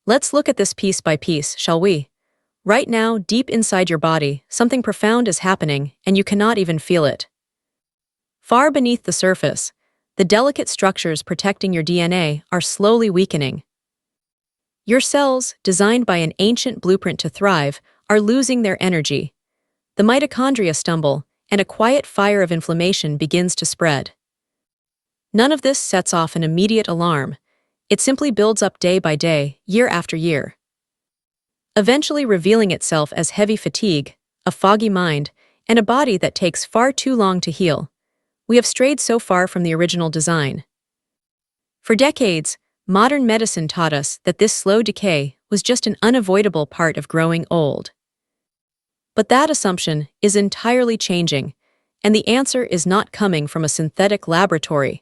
Let's look at this piece by piece, shall we? Right now, deep inside your body, something profound is happening, and you cannot even feel it. Far beneath the surface, the delicate structures protecting your DNA are slowly weakening. Your cells, designed by an ancient blueprint to thrive, are losing their energy. The mitochondria stumble, and a quiet fire of inflammation begins to spread. None of this sets off an immediate alarm. It simply builds up day by day, year after year, eventually revealing itself as heavy fatigue, a foggy mind, and a body that takes far too long to heal. We have strayed so far from the original design. For decades, modern medicine taught us that this slow decay was just an unavoidable part of growing old. But that assumption is entirely changing, and the answer is not coming from a synthetic laboratory.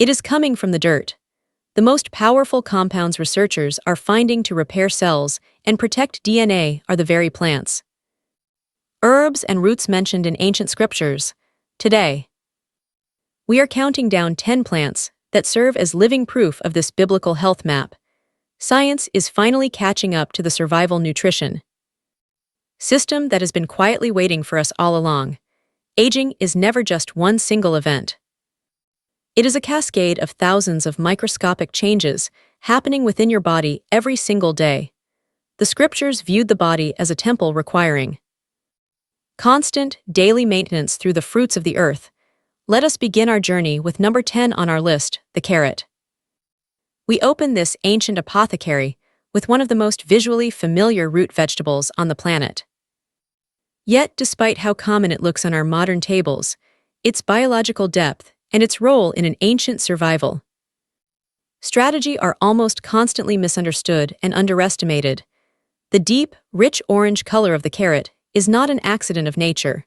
It is coming from the dirt. The most powerful compounds researchers are finding to repair cells and protect DNA are the very plants, herbs and roots mentioned in ancient scriptures. Today, we are counting down 10 plants that serve as living proof of this biblical health map. Science is finally catching up to the survival nutrition system that has been quietly waiting for us all along. Aging is never just one single event. It is a cascade of thousands of microscopic changes happening within your body every single day. The scriptures viewed the body as a temple requiring constant, daily maintenance through the fruits of the earth. Let us begin our journey with number 10 on our list, the carrot. We open this ancient apothecary with one of the most visually familiar root vegetables on the planet. Yet, despite how common it looks on our modern tables, its biological depth and its role in an ancient survival strategy are almost constantly misunderstood and underestimated. The deep, rich orange color of the carrot is not an accident of nature.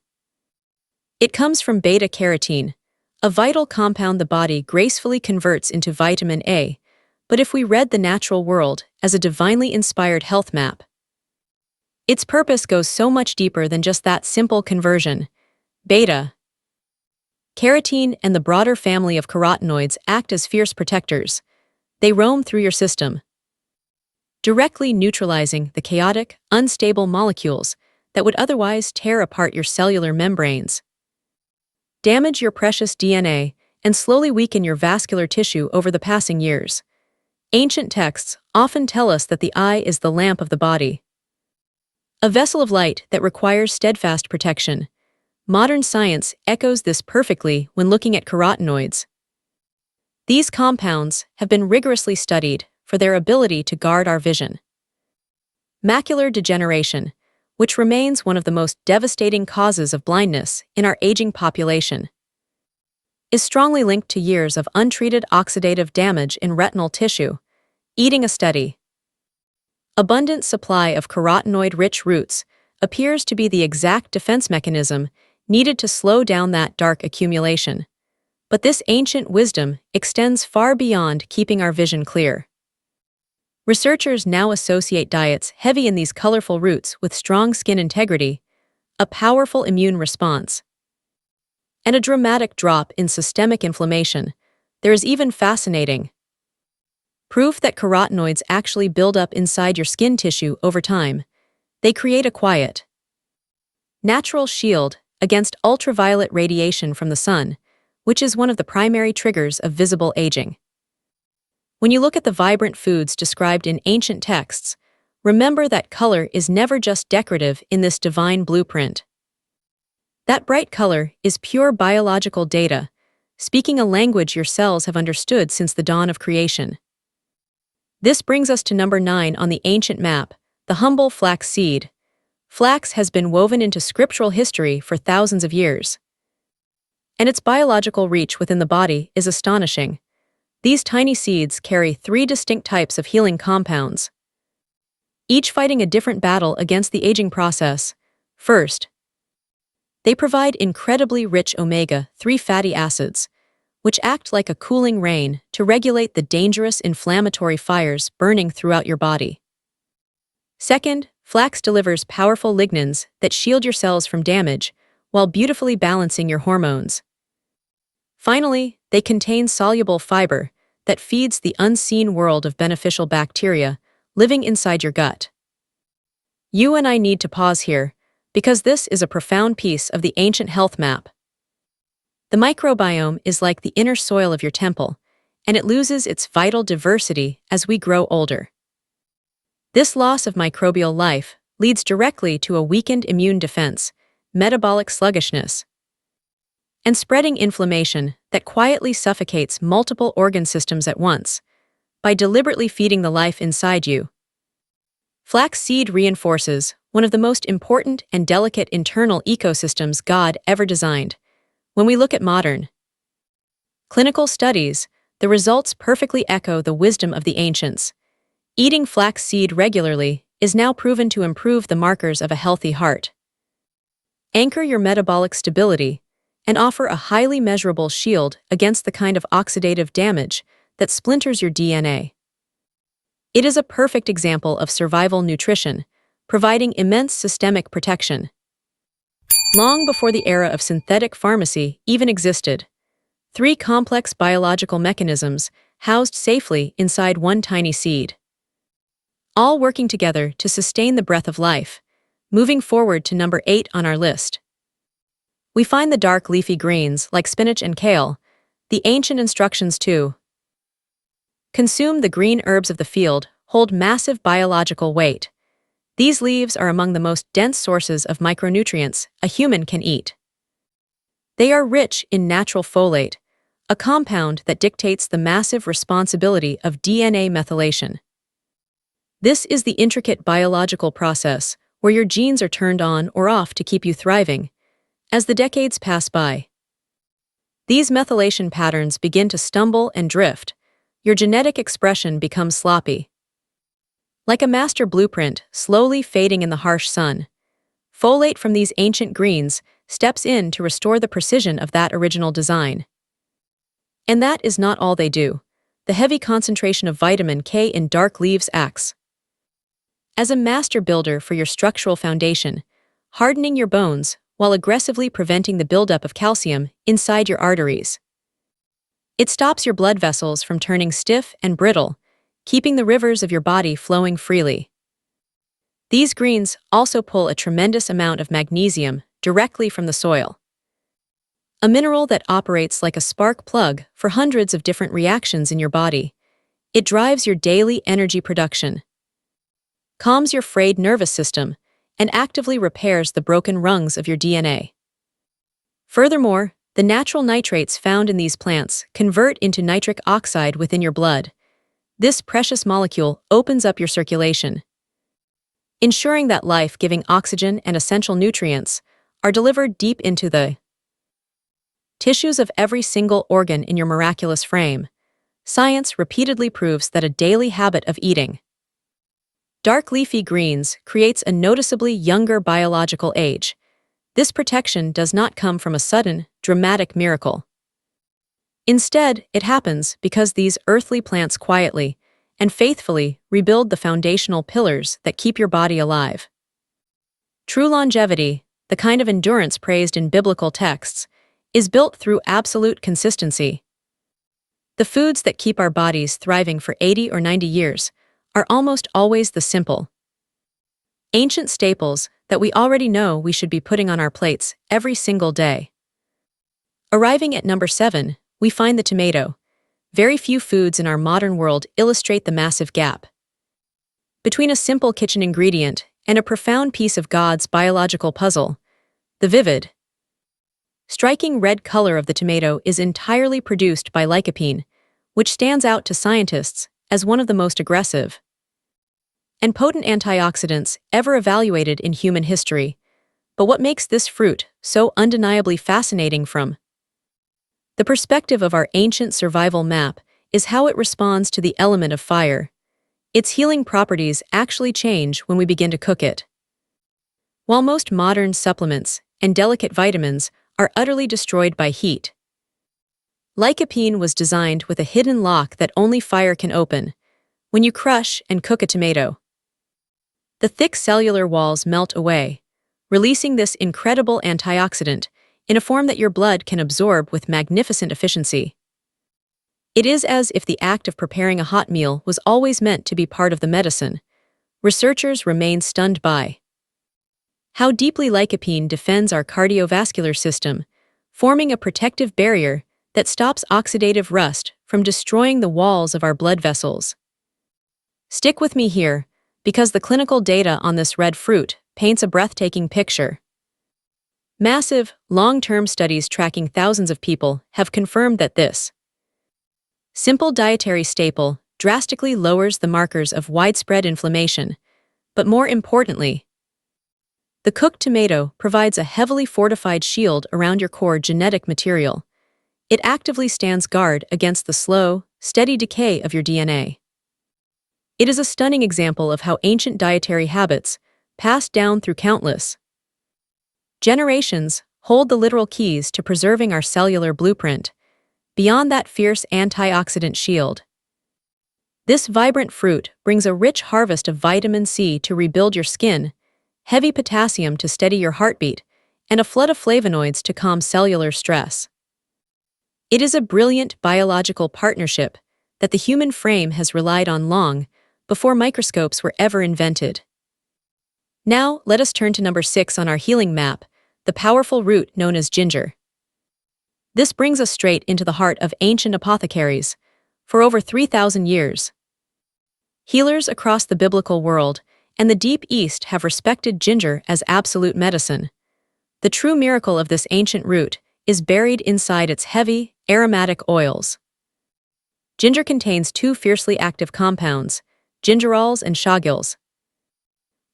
It comes from beta-carotene, a vital compound the body gracefully converts into vitamin A. But if we read the natural world as a divinely inspired health map, its purpose goes so much deeper than just that simple conversion. Beta-carotene and the broader family of carotenoids act as fierce protectors. They roam through your system, directly neutralizing the chaotic, unstable molecules that would otherwise tear apart your cellular membranes, damage your precious DNA, and slowly weaken your vascular tissue over the passing years. Ancient texts often tell us that the eye is the lamp of the body, a vessel of light that requires steadfast protection. Modern science echoes this perfectly when looking at carotenoids. These compounds have been rigorously studied for their ability to guard our vision. Macular degeneration, which remains one of the most devastating causes of blindness in our aging population, is strongly linked to years of untreated oxidative damage in retinal tissue. Eating a steady, abundant supply of carotenoid-rich roots appears to be the exact defense mechanism needed to slow down that dark accumulation. But this ancient wisdom extends far beyond keeping our vision clear. Researchers now associate diets heavy in these colorful roots with strong skin integrity, a powerful immune response, and a dramatic drop in systemic inflammation. There is even fascinating proof that carotenoids actually build up inside your skin tissue over time. They create a quiet, natural shield against ultraviolet radiation from the sun, which is one of the primary triggers of visible aging. When you look at the vibrant foods described in ancient texts, remember that color is never just decorative in this divine blueprint. That bright color is pure biological data, speaking a language your cells have understood since the dawn of creation. This brings us to number 9 on the ancient map, the humble flax seed. Flax has been woven into scriptural history for thousands of years, and its biological reach within the body is astonishing. These tiny seeds carry 3 distinct types of healing compounds, each fighting a different battle against the aging process. First, they provide incredibly rich omega-3 fatty acids, which act like a cooling rain to regulate the dangerous inflammatory fires burning throughout your body. Second, flax delivers powerful lignans that shield your cells from damage while beautifully balancing your hormones. Finally, they contain soluble fiber that feeds the unseen world of beneficial bacteria living inside your gut. You and I need to pause here, because this is a profound piece of the ancient health map. The microbiome is like the inner soil of your temple, and it loses its vital diversity as we grow older. This loss of microbial life leads directly to a weakened immune defense, metabolic sluggishness, and spreading inflammation that quietly suffocates multiple organ systems at once by deliberately feeding the life inside you. Flaxseed reinforces one of the most important and delicate internal ecosystems God ever designed. When we look at modern clinical studies, the results perfectly echo the wisdom of the ancients. Eating flaxseed regularly is now proven to improve the markers of a healthy heart, anchor your metabolic stability, and offer a highly measurable shield against the kind of oxidative damage that splinters your DNA. It is a perfect example of survival nutrition, providing immense systemic protection. Long before the era of synthetic pharmacy even existed, three complex biological mechanisms housed safely inside one tiny seed, all working together to sustain the breath of life. Moving forward to number 8 on our list, we find the dark leafy greens like spinach and kale. The ancient instructions to consume the green herbs of the field hold massive biological weight. These leaves are among the most dense sources of micronutrients a human can eat. They are rich in natural folate, a compound that dictates the massive responsibility of DNA methylation. This is the intricate biological process where your genes are turned on or off to keep you thriving. As the decades pass by, these methylation patterns begin to stumble and drift. Your genetic expression becomes sloppy, like a master blueprint slowly fading in the harsh sun. Folate from these ancient greens steps in to restore the precision of that original design. And that is not all they do. The heavy concentration of vitamin K in dark leaves acts as a master builder for your structural foundation, hardening your bones while aggressively preventing the buildup of calcium inside your arteries. It stops your blood vessels from turning stiff and brittle, keeping the rivers of your body flowing freely. These greens also pull a tremendous amount of magnesium directly from the soil, a mineral that operates like a spark plug for hundreds of different reactions in your body. It drives your daily energy production, calms your frayed nervous system, and actively repairs the broken rungs of your DNA. Furthermore, the natural nitrates found in these plants convert into nitric oxide within your blood. This precious molecule opens up your circulation, ensuring that life-giving oxygen and essential nutrients are delivered deep into the tissues of every single organ in your miraculous frame. Science repeatedly proves that a daily habit of eating dark leafy greens creates a noticeably younger biological age. This protection does not come from a sudden, dramatic miracle. Instead, it happens because these earthly plants quietly and faithfully rebuild the foundational pillars that keep your body alive. True longevity, the kind of endurance praised in biblical texts, is built through absolute consistency. The foods that keep our bodies thriving for 80 or 90 years are almost always the simple, ancient staples that we already know we should be putting on our plates every single day. Arriving at number 7, we find the tomato. Very few foods in our modern world illustrate the massive gap between a simple kitchen ingredient and a profound piece of God's biological puzzle. The vivid, striking red color of the tomato is entirely produced by lycopene, which stands out to scientists as one of the most aggressive and potent antioxidants ever evaluated in human history. But what makes this fruit so undeniably fascinating from the perspective of our ancient survival map is how it responds to the element of fire. Its healing properties actually change when we begin to cook it. While most modern supplements and delicate vitamins are utterly destroyed by heat, lycopene was designed with a hidden lock that only fire can open. When you crush and cook a tomato, the thick cellular walls melt away, releasing this incredible antioxidant in a form that your blood can absorb with magnificent efficiency. It is as if the act of preparing a hot meal was always meant to be part of the medicine. Researchers remain stunned by how deeply lycopene defends our cardiovascular system, forming a protective barrier that stops oxidative rust from destroying the walls of our blood vessels. Stick with me here, because the clinical data on this red fruit paints a breathtaking picture. Massive, long-term studies tracking thousands of people have confirmed that this simple dietary staple drastically lowers the markers of widespread inflammation, but more importantly, the cooked tomato provides a heavily fortified shield around your core genetic material. It actively stands guard against the slow, steady decay of your DNA. It is a stunning example of how ancient dietary habits, passed down through countless generations, hold the literal keys to preserving our cellular blueprint, beyond that fierce antioxidant shield. This vibrant fruit brings a rich harvest of vitamin C to rebuild your skin, heavy potassium to steady your heartbeat, and a flood of flavonoids to calm cellular stress. It is a brilliant biological partnership that the human frame has relied on long before microscopes were ever invented. Now, let us turn to number 6 on our healing map, the powerful root known as ginger. This brings us straight into the heart of ancient apothecaries. For over 3,000 years, healers across the biblical world and the Deep East have respected ginger as absolute medicine. The true miracle of this ancient root is buried inside its heavy, aromatic oils. Ginger contains two fiercely active compounds, gingerols and shaggyls,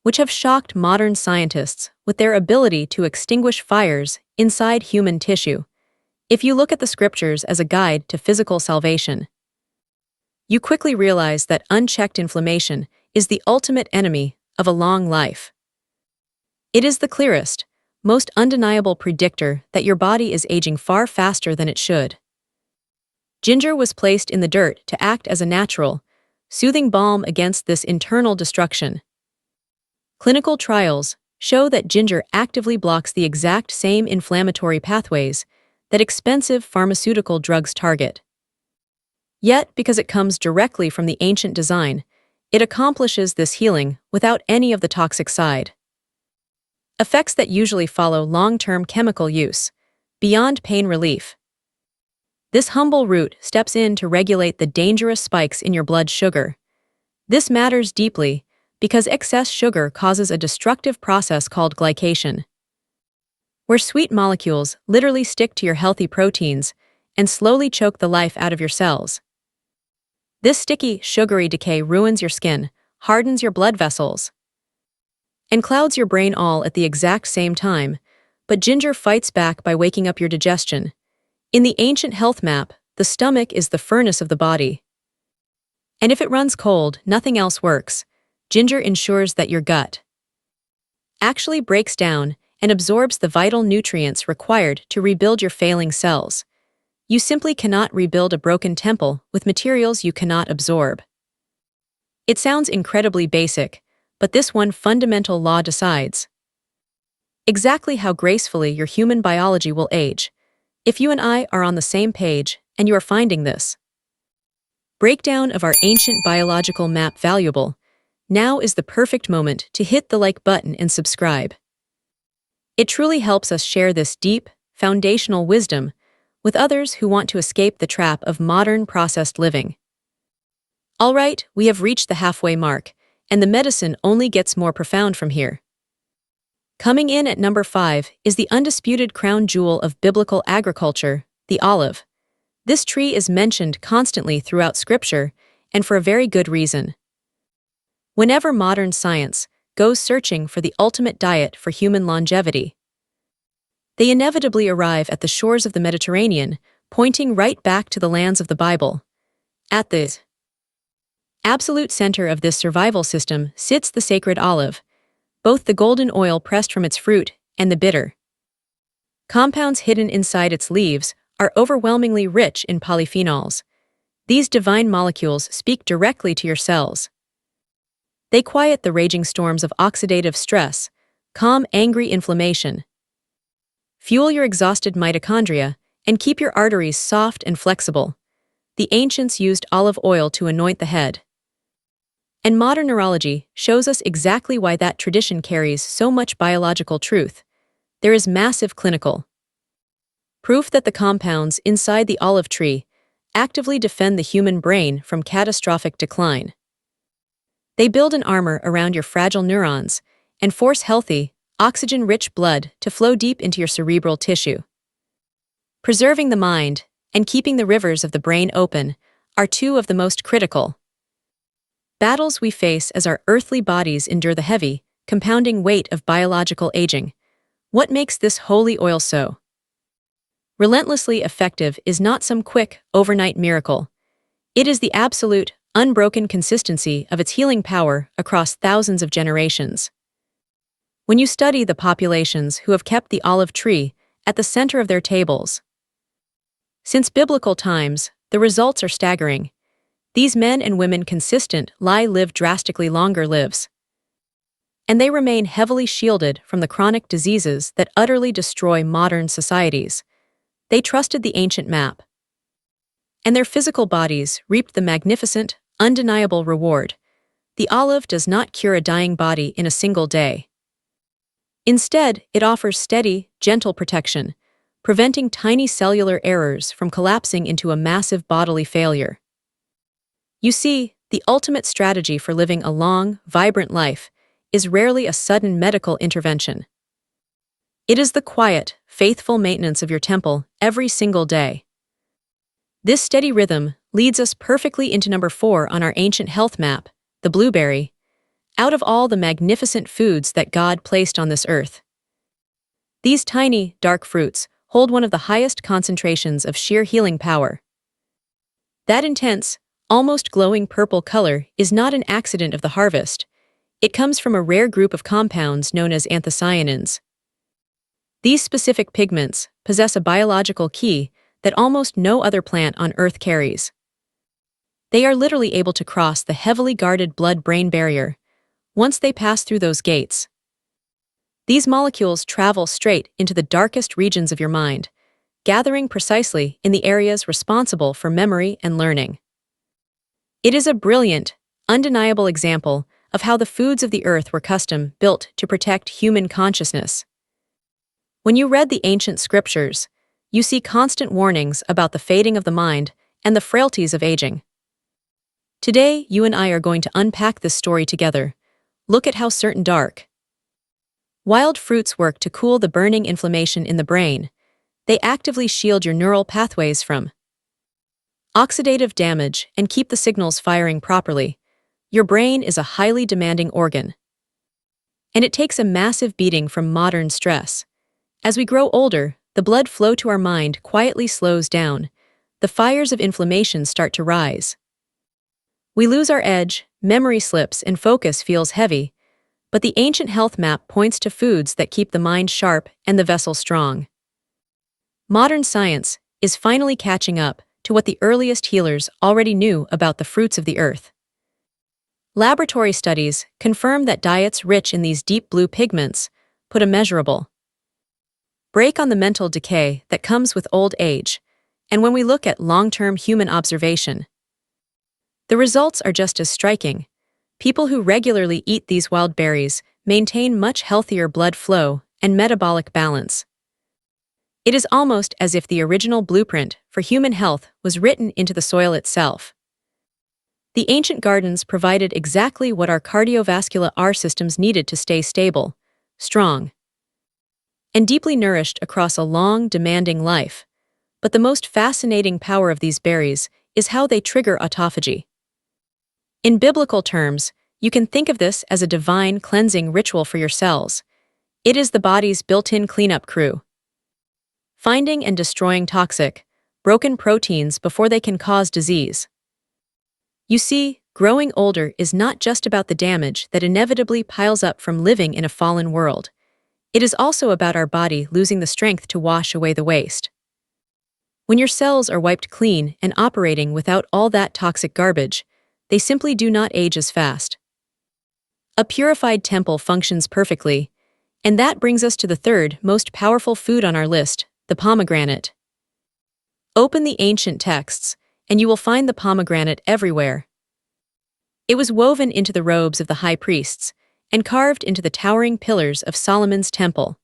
which have shocked modern scientists with their ability to extinguish fires inside human tissue. If you look at the scriptures as a guide to physical salvation, you quickly realize that unchecked inflammation is the ultimate enemy of a long life. It is the clearest, most undeniable predictor that your body is aging far faster than it should. Ginger was placed in the dirt to act as a natural, soothing balm against this internal destruction. Clinical trials show that ginger actively blocks the exact same inflammatory pathways that expensive pharmaceutical drugs target. Yet, because it comes directly from the ancient design, it accomplishes this healing without any of the toxic side effects that usually follow long-term chemical use. Beyond pain relief, this humble root steps in to regulate the dangerous spikes in your blood sugar. This matters deeply because excess sugar causes a destructive process called glycation, where sweet molecules literally stick to your healthy proteins and slowly choke the life out of your cells. This sticky, sugary decay ruins your skin, hardens your blood vessels, and clouds your brain all at the exact same time, but ginger fights back by waking up your digestion. In the ancient health map, the stomach is the furnace of the body. And if it runs cold, nothing else works. Ginger ensures that your gut actually breaks down and absorbs the vital nutrients required to rebuild your failing cells. You simply cannot rebuild a broken temple with materials you cannot absorb. It sounds incredibly basic, but this one fundamental law decides exactly how gracefully your human biology will age. If you and I are on the same page and you are finding this breakdown of our ancient biological map valuable, now is the perfect moment to hit the like button and subscribe. It truly helps us share this deep, foundational wisdom with others who want to escape the trap of modern processed living. All right, we have reached the halfway mark, and the medicine only gets more profound from here. Coming in at number 5 is the undisputed crown jewel of biblical agriculture, the olive. This tree is mentioned constantly throughout Scripture, and for a very good reason. Whenever modern science goes searching for the ultimate diet for human longevity, they inevitably arrive at the shores of the Mediterranean, pointing right back to the lands of the Bible. At the absolute center of this survival system sits the sacred olive, both the golden oil pressed from its fruit and the bitter compounds hidden inside its leaves are overwhelmingly rich in polyphenols. These divine molecules speak directly to your cells. They quiet the raging storms of oxidative stress, calm angry inflammation, fuel your exhausted mitochondria, and keep your arteries soft and flexible. the ancients used olive oil to anoint the head. And modern neurology shows us exactly why that tradition carries so much biological truth. There is massive clinical proof that the compounds inside the olive tree actively defend the human brain from catastrophic decline. They build an armor around your fragile neurons and force healthy, oxygen-rich blood to flow deep into your cerebral tissue. Preserving the mind and keeping the rivers of the brain open are two of the most critical battles we face as our earthly bodies endure the heavy, compounding weight of biological aging. What makes this holy oil so relentlessly effective is not some quick, overnight miracle. It is the absolute, unbroken consistency of its healing power across thousands of generations. When you study the populations who have kept the olive tree at the center of their tables since biblical times, the results are staggering. These men and women consistent live drastically longer lives. And they remain heavily shielded from the chronic diseases that utterly destroy modern societies. They trusted the ancient map. And their physical bodies reaped the magnificent, undeniable reward. The olive does not cure a dying body in a single day. Instead, it offers steady, gentle protection, preventing tiny cellular errors from collapsing into a massive bodily failure. You see, the ultimate strategy for living a long, vibrant life is rarely a sudden medical intervention. It is the quiet, faithful maintenance of your temple every single day. This steady rhythm leads us perfectly into number 4 on our ancient health map, the blueberry, out of all the magnificent foods that God placed on this earth. These tiny, dark fruits hold one of the highest concentrations of sheer healing power. That intense, almost glowing purple color is not an accident of the harvest. It comes from a rare group of compounds known as anthocyanins. These specific pigments possess a biological key that almost no other plant on Earth carries. They are literally able to cross the heavily guarded blood-brain barrier. Once they pass through those gates, these molecules travel straight into the darkest regions of your mind, gathering precisely in the areas responsible for memory and learning. It is a brilliant, undeniable example of how the foods of the earth were custom-built to protect human consciousness. When you read the ancient scriptures, you see constant warnings about the fading of the mind and the frailties of aging. Today, you and I are going to unpack this story together. Look at how certain dark, wild fruits work to cool the burning inflammation in the brain. They actively shield your neural pathways from oxidative damage and keep the signals firing properly. Your brain is a highly demanding organ, and it takes a massive beating from modern stress. As we grow older, the blood flow to our mind quietly slows down. The fires of inflammation start to rise. We lose our edge, memory slips, and focus feels heavy. But the ancient health map points to foods that keep the mind sharp and the vessel strong. Modern science is finally catching up to what the earliest healers already knew about the fruits of the earth. Laboratory studies confirm that diets rich in these deep blue pigments put a measurable brake on the mental decay that comes with old age, and when we look at long-term human observation, the results are just as striking. People who regularly eat these wild berries maintain much healthier blood flow and metabolic balance. It is almost as if the original blueprint for human health was written into the soil itself. The ancient gardens provided exactly what our cardiovascular systems needed to stay stable, strong, and deeply nourished across a long, demanding life. But the most fascinating power of these berries is how they trigger autophagy. In biblical terms, you can think of this as a divine cleansing ritual for your cells. It is the body's built-in cleanup crew, finding and destroying toxic, broken proteins before they can cause disease. You see, growing older is not just about the damage that inevitably piles up from living in a fallen world. It is also about our body losing the strength to wash away the waste. When your cells are wiped clean and operating without all that toxic garbage, they simply do not age as fast. A purified temple functions perfectly, and that brings us to the third most powerful food on our list, the pomegranate. Open the ancient texts, and you will find the pomegranate everywhere. It was woven into the robes of the high priests and carved into the towering pillars of Solomon's temple.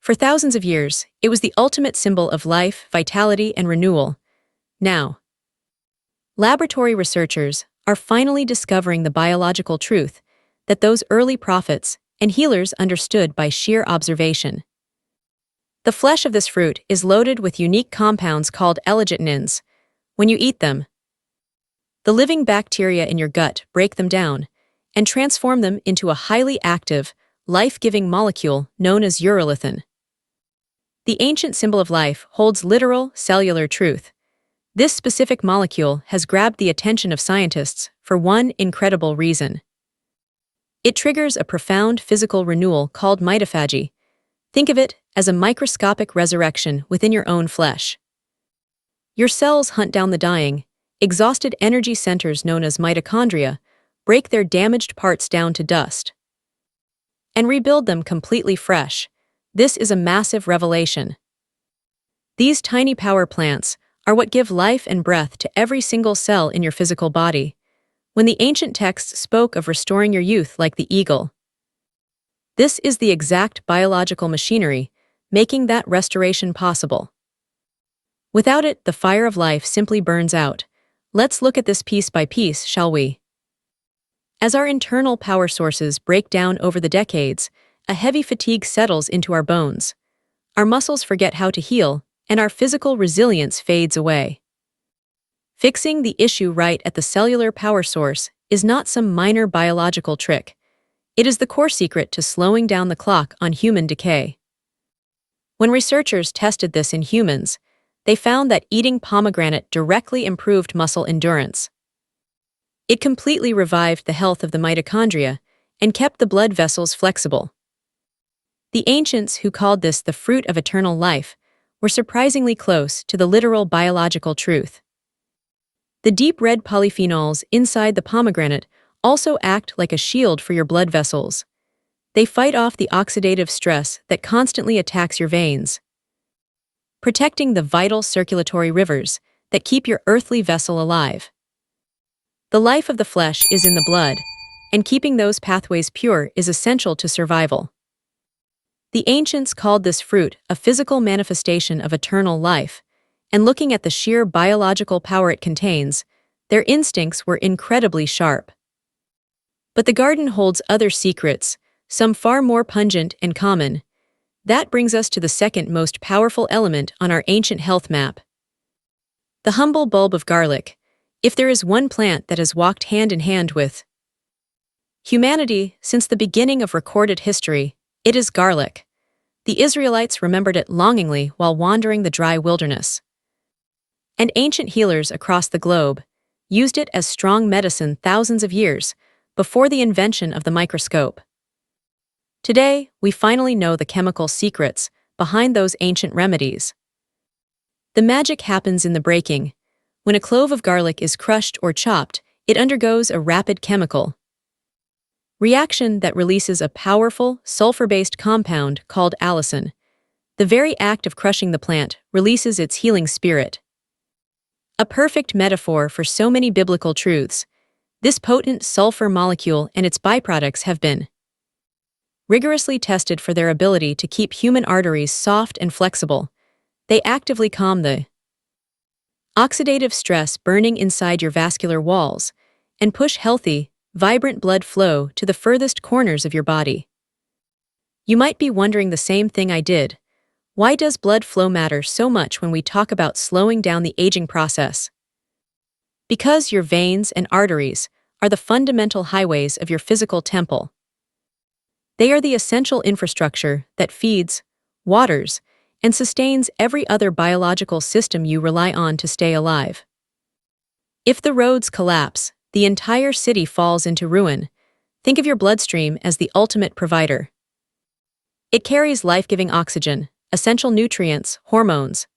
For thousands of years, it was the ultimate symbol of life, vitality, and renewal. Now, laboratory researchers are finally discovering the biological truth that those early prophets and healers understood by sheer observation. The flesh of this fruit is loaded with unique compounds called enlightening. When you eat them, the living bacteria in your gut break them down and transform them into a highly active, life-giving molecule known as urolithin. The ancient symbol of life holds literal, cellular truth. This specific molecule has grabbed the attention of scientists for one incredible reason. It triggers a profound physical renewal called mitophagy. Think of it as a microscopic resurrection within your own flesh. Your cells hunt down the dying, exhausted energy centers known as mitochondria, break their damaged parts down to dust, and rebuild them completely fresh. This is a massive revelation. These tiny power plants are what give life and breath to every single cell in your physical body. When the ancient texts spoke of restoring your youth like the eagle, this is the exact biological machinery making that restoration possible. Without it, the fire of life simply burns out. Let's look at this piece by piece, shall we? As our internal power sources break down over the decades, a heavy fatigue settles into our bones. Our muscles forget how to heal, and our physical resilience fades away. Fixing the issue right at the cellular power source is not some minor biological trick. It is the core secret to slowing down the clock on human decay. When researchers tested this in humans, they found that eating pomegranate directly improved muscle endurance. It completely revived the health of the mitochondria and kept the blood vessels flexible. The ancients, who called this the fruit of eternal life, were surprisingly close to the literal biological truth. The deep red polyphenols inside the pomegranate also act like a shield for your blood vessels. They fight off the oxidative stress that constantly attacks your veins, protecting the vital circulatory rivers that keep your earthly vessel alive. The life of the flesh is in the blood, and keeping those pathways pure is essential to survival. The ancients called this fruit a physical manifestation of eternal life, and looking at the sheer biological power it contains, their instincts were incredibly sharp. But the garden holds other secrets, some far more pungent and common. That brings us to the second most powerful element on our ancient health map: the humble bulb of garlic. If there is one plant that has walked hand in hand with humanity since the beginning of recorded history, it is garlic. The Israelites remembered it longingly while wandering the dry wilderness, and ancient healers across the globe used it as strong medicine thousands of years before the invention of the microscope. Today, we finally know the chemical secrets behind those ancient remedies. The magic happens in the breaking. When a clove of garlic is crushed or chopped, it undergoes a rapid chemical reaction that releases a powerful, sulfur-based compound called allicin. The very act of crushing the plant releases its healing spirit. A perfect metaphor for so many biblical truths. This potent sulfur molecule and its byproducts have been rigorously tested for their ability to keep human arteries soft and flexible. They actively calm the oxidative stress burning inside your vascular walls and push healthy, vibrant blood flow to the furthest corners of your body. You might be wondering the same thing I did. Why does blood flow matter so much when we talk about slowing down the aging process? Because your veins and arteries are the fundamental highways of your physical temple. They are the essential infrastructure that feeds, waters, and sustains every other biological system you rely on to stay alive. If the roads collapse, the entire city falls into ruin. Think of your bloodstream as the ultimate provider. It carries life-giving oxygen, essential nutrients, hormones,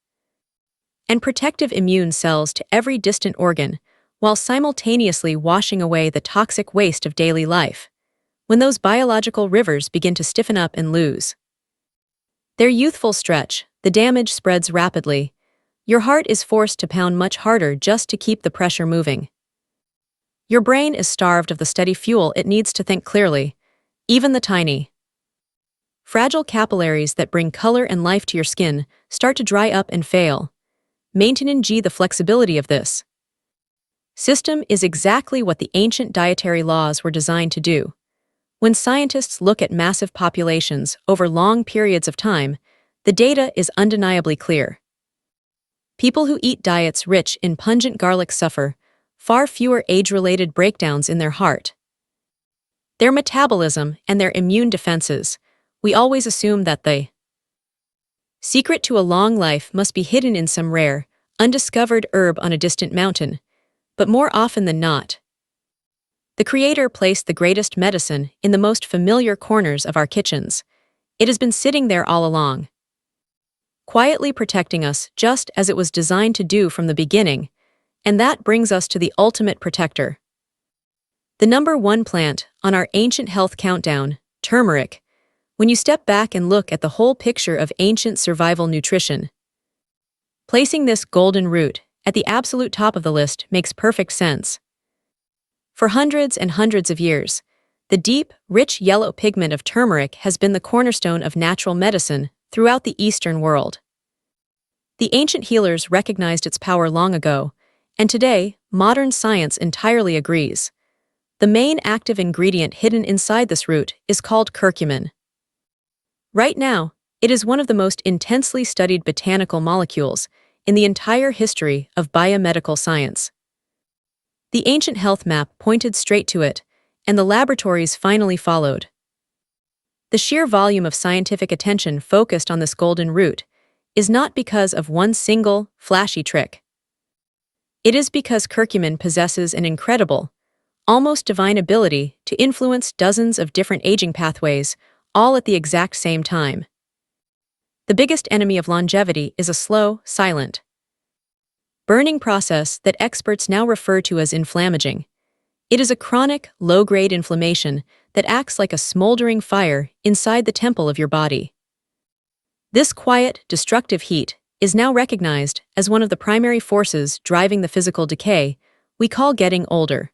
and protective immune cells to every distant organ, while simultaneously washing away the toxic waste of daily life. When those biological rivers begin to stiffen up and lose their youthful stretch, the damage spreads rapidly. Your heart is forced to pound much harder just to keep the pressure moving. Your brain is starved of the steady fuel it needs to think clearly. Even the tiny, fragile capillaries that bring color and life to your skin start to dry up and fail. Maintaining the flexibility of this system is exactly what the ancient dietary laws were designed to do. When scientists look at massive populations over long periods of time, the data is undeniably clear. People who eat diets rich in pungent garlic suffer far fewer age-related breakdowns in their heart, their metabolism, and their immune defenses. We always assume that the secret to a long life must be hidden in some rare, undiscovered herb on a distant mountain, but more often than not, the Creator placed the greatest medicine in the most familiar corners of our kitchens. It has been sitting there all along, quietly protecting us just as it was designed to do from the beginning, and that brings us to the ultimate protector. The number one plant on our ancient health countdown, turmeric. When you step back and look at the whole picture of ancient survival nutrition, placing this golden root at the absolute top of the list makes perfect sense. For hundreds and hundreds of years, the deep, rich yellow pigment of turmeric has been the cornerstone of natural medicine throughout the Eastern world. The ancient healers recognized its power long ago, and today, modern science entirely agrees. The main active ingredient hidden inside this root is called curcumin. Right now, it is one of the most intensely studied botanical molecules in the entire history of biomedical science. The ancient health map pointed straight to it, and the laboratories finally followed. The sheer volume of scientific attention focused on this golden root is not because of one single, flashy trick. It is because curcumin possesses an incredible, almost divine ability to influence dozens of different aging pathways, all at the exact same time. The biggest enemy of longevity is a slow, silent, burning process that experts now refer to as inflammaging. It is a chronic, low-grade inflammation that acts like a smoldering fire inside the temple of your body. This quiet, destructive heat is now recognized as one of the primary forces driving the physical decay we call getting older.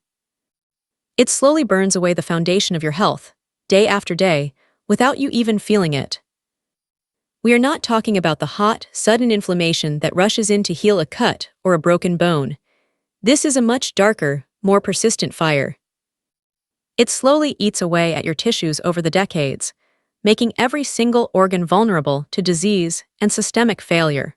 It slowly burns away the foundation of your health, day after day, without you even feeling it. We are not talking about the hot, sudden inflammation that rushes in to heal a cut or a broken bone. This is a much darker, more persistent fire. It slowly eats away at your tissues over the decades, making every single organ vulnerable to disease and systemic failure.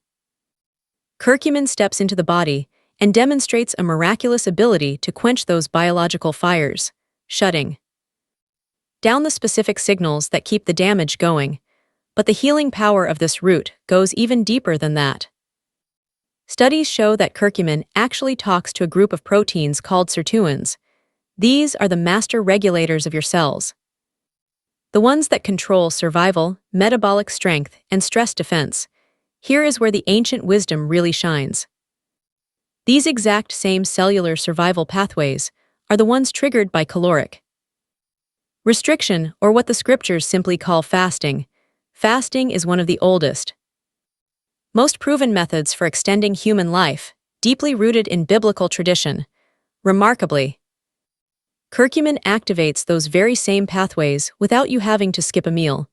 Curcumin steps into the body and demonstrates a miraculous ability to quench those biological fires, shutting down the specific signals that keep the damage going. But the healing power of this root goes even deeper than that. Studies show that curcumin actually talks to a group of proteins called sirtuins. These are the master regulators of your cells, the ones that control survival, metabolic strength, and stress defense. Here is where the ancient wisdom really shines. These exact same cellular survival pathways are the ones triggered by caloric restriction, or what the scriptures simply call fasting. Fasting is one of the oldest, most proven methods for extending human life, deeply rooted in biblical tradition. Remarkably, curcumin activates those very same pathways without you having to skip a meal.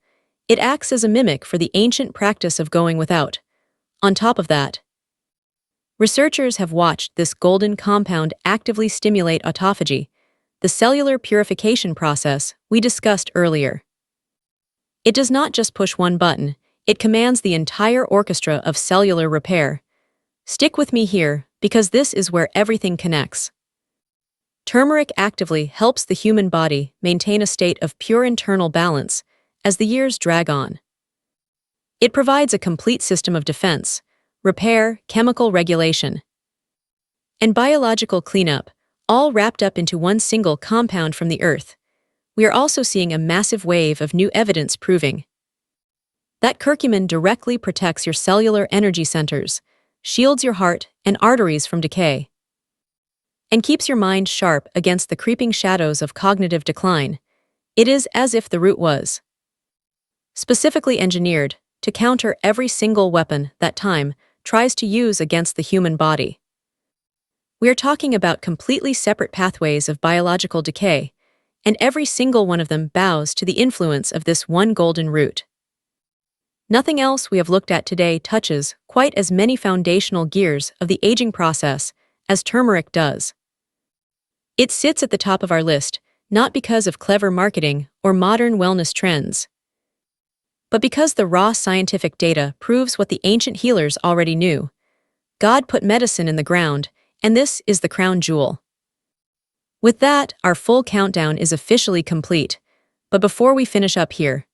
It acts as a mimic for the ancient practice of going without. On top of that, researchers have watched this golden compound actively stimulate autophagy, the cellular purification process we discussed earlier. It does not just push one button, it commands the entire orchestra of cellular repair. Stick with me here, because this is where everything connects. Turmeric actively helps the human body maintain a state of pure internal balance as the years drag on. It provides a complete system of defense, repair, chemical regulation, and biological cleanup, all wrapped up into one single compound from the earth. We are also seeing a massive wave of new evidence proving that curcumin directly protects your cellular energy centers, shields your heart and arteries from decay, and keeps your mind sharp against the creeping shadows of cognitive decline. It is as if the root was specifically engineered to counter every single weapon that time tries to use against the human body. We are talking about completely separate pathways of biological decay, and every single one of them bows to the influence of this one golden root. Nothing else we have looked at today touches quite as many foundational gears of the aging process as turmeric does. It sits at the top of our list, not because of clever marketing or modern wellness trends, but because the raw scientific data proves what the ancient healers already knew. God put medicine in the ground, and this is the crown jewel. With that, our full countdown is officially complete, but before we finish up here,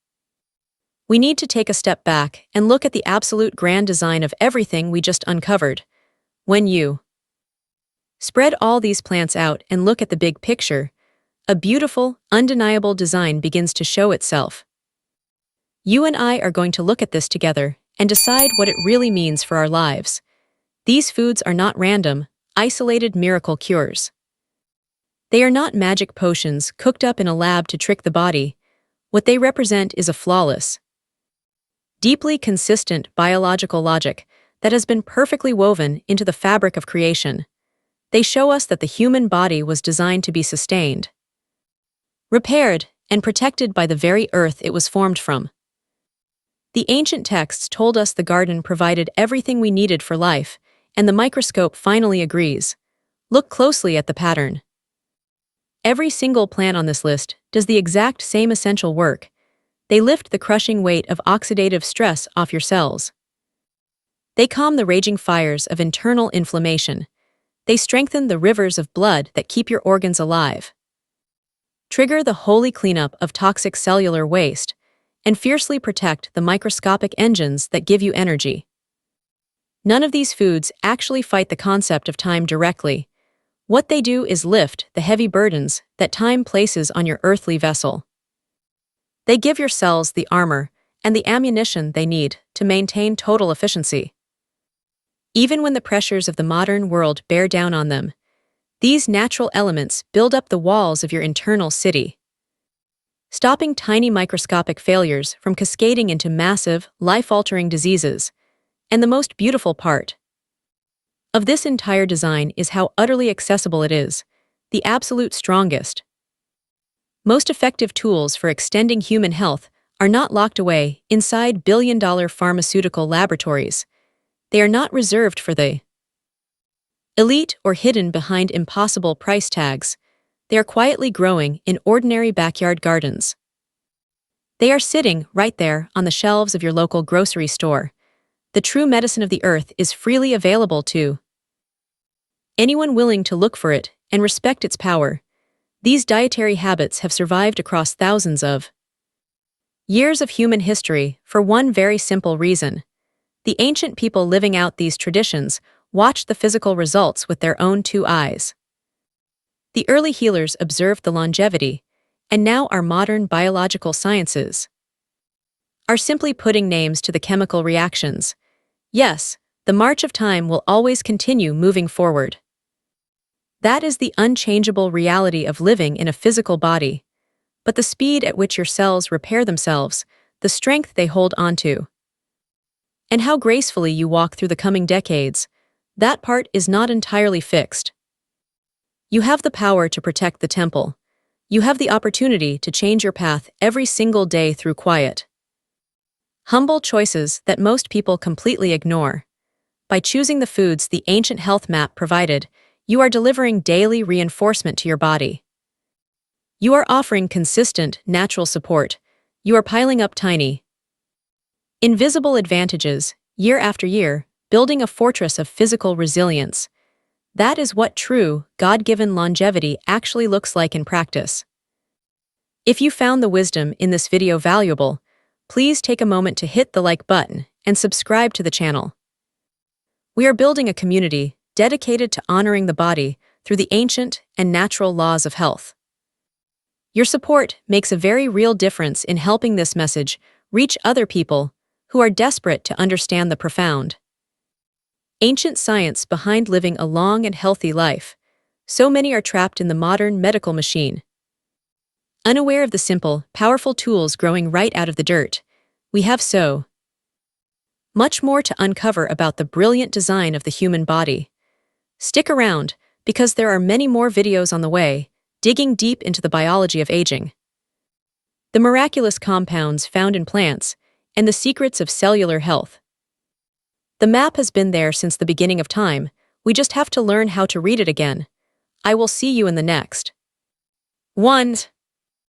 we need to take a step back and look at the absolute grand design of everything we just uncovered. When you spread all these plants out and look at the big picture, a beautiful, undeniable design begins to show itself. You and I are going to look at this together and decide what it really means for our lives. These foods are not random, isolated miracle cures. They are not magic potions cooked up in a lab to trick the body. What they represent is a flawless, deeply consistent biological logic that has been perfectly woven into the fabric of creation. They show us that the human body was designed to be sustained, repaired, and protected by the very earth it was formed from. The ancient texts told us the garden provided everything we needed for life, and the microscope finally agrees. Look closely at the pattern. Every single plant on this list does the exact same essential work. They lift the crushing weight of oxidative stress off your cells. They calm the raging fires of internal inflammation. They strengthen the rivers of blood that keep your organs alive, trigger the holy cleanup of toxic cellular waste, and fiercely protect the microscopic engines that give you energy. None of these foods actually fight the concept of time directly. What they do is lift the heavy burdens that time places on your earthly vessel. They give your cells the armor and the ammunition they need to maintain total efficiency. Even when the pressures of the modern world bear down on them, these natural elements build up the walls of your internal city, stopping tiny microscopic failures from cascading into massive, life-altering diseases. And the most beautiful part of this entire design is how utterly accessible it is, the absolute strongest, most effective tools for extending human health are not locked away inside billion-dollar pharmaceutical laboratories. They are not reserved for the elite or hidden behind impossible price tags. They are quietly growing in ordinary backyard gardens. They are sitting right there on the shelves of your local grocery store. The true medicine of the earth is freely available to anyone willing to look for it and respect its power. These dietary habits have survived across thousands of years of human history for one very simple reason. The ancient people living out these traditions watched the physical results with their own two eyes. The early healers observed the longevity, and now our modern biological sciences are simply putting names to the chemical reactions. Yes, the march of time will always continue moving forward. That is the unchangeable reality of living in a physical body. But the speed at which your cells repair themselves, the strength they hold onto, and how gracefully you walk through the coming decades, that part is not entirely fixed. You have the power to protect the temple. You have the opportunity to change your path every single day through quiet, humble choices that most people completely ignore. By choosing the foods the ancient health map provided, you are delivering daily reinforcement to your body. You are offering consistent, natural support. You are piling up tiny, invisible advantages, year after year, building a fortress of physical resilience. That is what true, God-given longevity actually looks like in practice. If you found the wisdom in this video valuable, please take a moment to hit the like button and subscribe to the channel. We are building a community dedicated to honoring the body through the ancient and natural laws of health. Your support makes a very real difference in helping this message reach other people who are desperate to understand the profound, ancient science behind living a long and healthy life. So many are trapped in the modern medical machine, unaware of the simple, powerful tools growing right out of the dirt. We have so much more to uncover about the brilliant design of the human body. Stick around, because there are many more videos on the way, digging deep into the biology of aging, the miraculous compounds found in plants, and the secrets of cellular health. The map has been there since the beginning of time, we just have to learn how to read it again. I will see you in the next one.